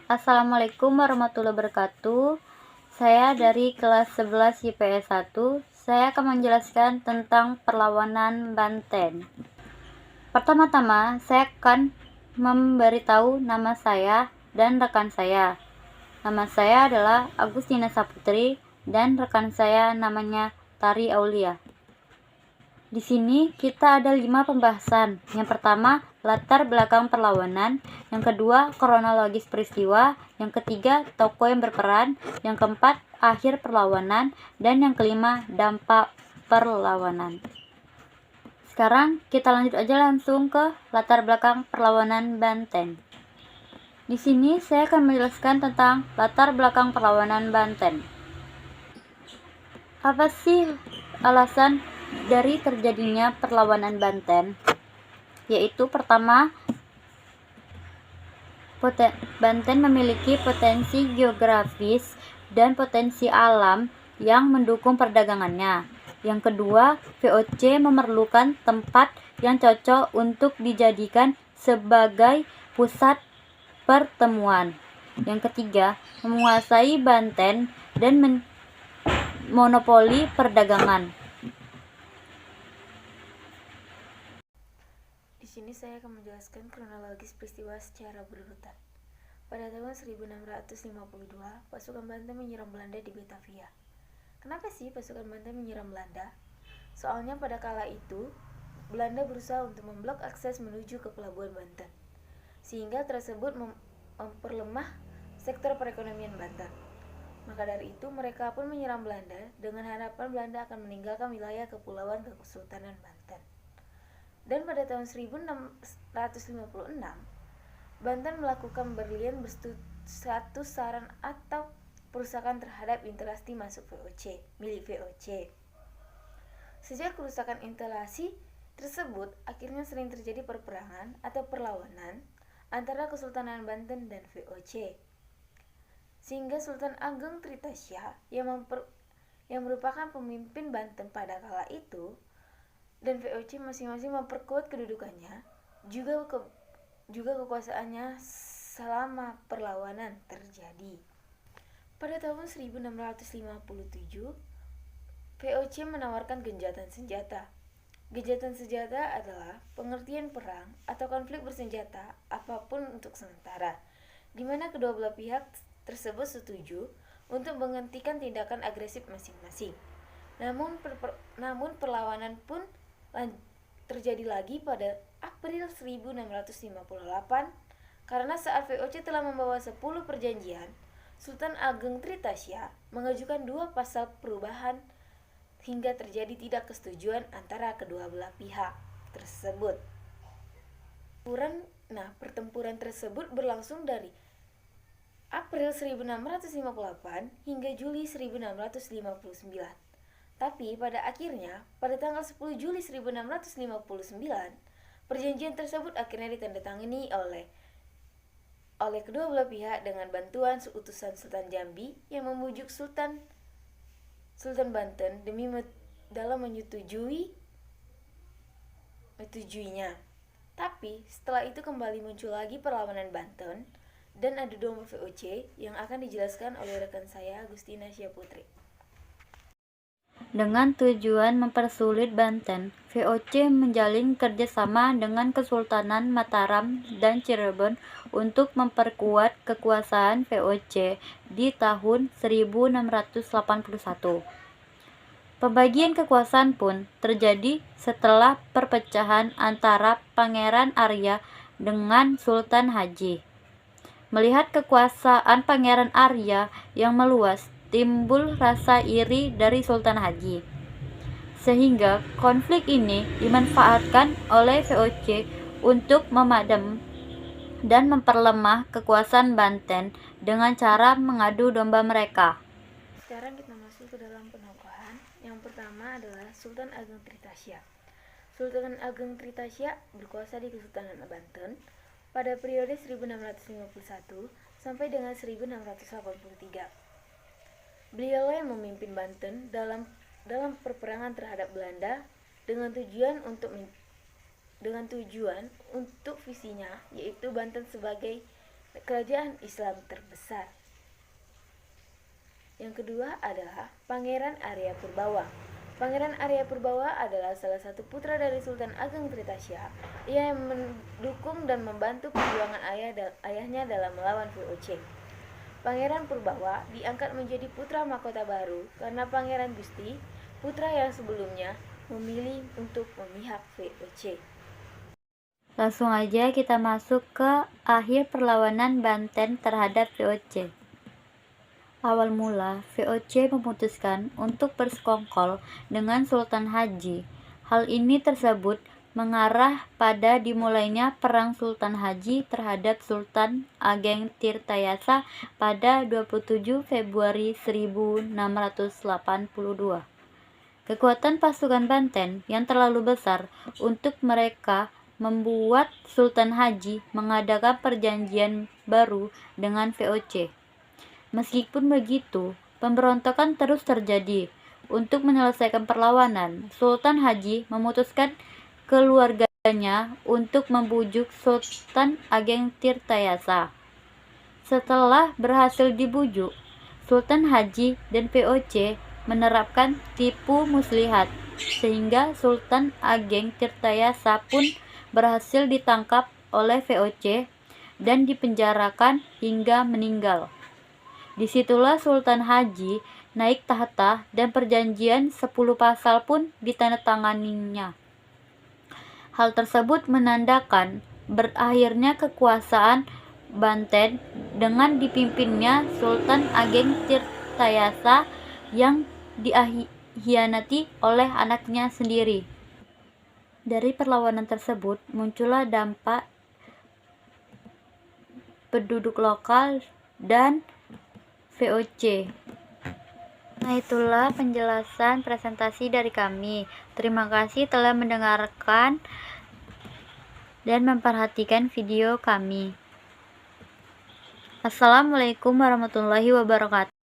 Assalamualaikum warahmatullahi wabarakatuh. Saya dari kelas 11 IPS 1. Saya akan menjelaskan tentang perlawanan Banten. Pertama-tama, saya akan memberitahu nama saya dan rekan saya. Nama saya adalah Agustina Saputri dan rekan saya namanya Tari Aulia. Di sini kita ada 5 pembahasan. Yang pertama, latar belakang perlawanan. Yang kedua, kronologis peristiwa. Yang ketiga, tokoh yang berperan. Yang keempat, akhir perlawanan. Dan yang kelima, dampak perlawanan. Sekarang kita lanjut aja langsung ke latar belakang perlawanan Banten. Di sini saya akan menjelaskan tentang latar belakang perlawanan Banten. Apa sih alasan dari terjadinya perlawanan Banten? Yaitu pertama, Banten memiliki potensi geografis dan potensi alam yang mendukung perdagangannya. Yang kedua, VOC memerlukan tempat yang cocok untuk dijadikan sebagai pusat pertemuan. Yang ketiga, menguasai Banten dan monopoli perdagangan. Di sini saya akan menjelaskan kronologis peristiwa secara berurutan. Pada tahun 1652, pasukan Banten menyerang Belanda di Batavia. Kenapa sih pasukan Banten menyerang Belanda? Soalnya pada kala itu, Belanda berusaha untuk memblok akses menuju ke pelabuhan Banten, sehingga tersebut memperlemah sektor perekonomian Banten. Maka dari itu mereka pun menyerang Belanda dengan harapan Belanda akan meninggalkan wilayah kepulauan Kesultanan Banten. Dan pada tahun 1656, Banten melakukan berlian berstatus saran atau perusakan terhadap instalasi masuk VOC, milik VOC. Sejak kerusakan instalasi tersebut, akhirnya sering terjadi perperangan atau perlawanan antara Kesultanan Banten dan VOC. Sehingga Sultan Ageng Tritasya yang merupakan pemimpin Banten pada kala itu dan VOC masing-masing memperkuat kedudukannya, juga kekuasaannya selama perlawanan terjadi. Pada tahun 1657, VOC menawarkan genjatan senjata. Genjatan senjata adalah pengertian perang atau konflik bersenjata apapun untuk sementara, di mana kedua belah pihak tersebut setuju untuk menghentikan tindakan agresif masing-masing. Namun perlawanan pun terjadi lagi pada April 1658 karena saat VOC telah membawa 10 perjanjian, Sultan Ageng Tritasya mengajukan 2 pasal perubahan hingga terjadi tidak kesetujuan antara kedua belah pihak tersebut. Pertempuran tersebut berlangsung dari April 1658 hingga Juli 1659. Tapi pada akhirnya, pada tanggal 10 Juli 1659, perjanjian tersebut akhirnya ditandatangani oleh kedua belah pihak dengan bantuan utusan Sultan Jambi yang membujuk Sultan Banten dalam menyetujui-nya. Tapi setelah itu kembali muncul lagi perlawanan Banten dan adu domba VOC yang akan dijelaskan oleh rekan saya Agustina Saputri. Dengan tujuan mempersulit Banten, VOC menjalin kerjasama dengan Kesultanan Mataram dan Cirebon untuk memperkuat kekuasaan VOC di tahun 1681. Pembagian kekuasaan pun terjadi setelah perpecahan antara Pangeran Arya dengan Sultan Haji. Melihat kekuasaan Pangeran Arya yang meluas, timbul rasa iri dari Sultan Haji. Sehingga konflik ini dimanfaatkan oleh VOC untuk memadam dan memperlemah kekuasaan Banten dengan cara mengadu domba mereka. Sekarang kita masuk ke dalam penokohan. Yang pertama adalah Sultan Ageng Tritasya. Sultan Ageng Tritasya berkuasa di Kesultanan Banten pada periode 1651 sampai dengan 1683. Beliau yang memimpin Banten dalam perperangan terhadap Belanda dengan tujuan untuk visinya, yaitu Banten sebagai kerajaan Islam terbesar. Yang kedua adalah Pangeran Arya Purbawa. Pangeran Arya Purbawa adalah salah satu putra dari Sultan Ageng Tirtasya. Ia yang mendukung dan membantu perjuangan ayahnya dalam melawan VOC. Pangeran Purbawa diangkat menjadi putra mahkota baru karena Pangeran Gusti, putra yang sebelumnya, memilih untuk memihak VOC. Langsung aja kita masuk ke akhir perlawanan Banten terhadap VOC. Awal mula, VOC memutuskan untuk bersekongkol dengan Sultan Haji. Hal ini tersebut mengarah pada dimulainya Perang Sultan Haji terhadap Sultan Ageng Tirtayasa pada 27 Februari 1682. Kekuatan pasukan Banten yang terlalu besar untuk mereka membuat Sultan Haji mengadakan perjanjian baru dengan VOC. Meskipun begitu, pemberontakan terus terjadi. Untuk menyelesaikan perlawanan, Sultan Haji memutuskan keluarganya untuk membujuk Sultan Ageng Tirtayasa. Setelah berhasil dibujuk, Sultan Haji dan VOC menerapkan tipu muslihat, sehingga Sultan Ageng Tirtayasa pun berhasil ditangkap oleh VOC dan dipenjarakan hingga meninggal. Disitulah Sultan Haji naik tahta dan perjanjian 10 pasal pun ditandatanganinya. Hal tersebut menandakan berakhirnya kekuasaan Banten dengan dipimpinnya Sultan Ageng Tirtayasa yang dikhianati oleh anaknya sendiri. Dari perlawanan tersebut muncullah dampak penduduk lokal dan VOC. Nah, itulah penjelasan presentasi dari kami. Terima kasih telah mendengarkan dan memperhatikan video kami. Assalamualaikum warahmatullahi wabarakatuh.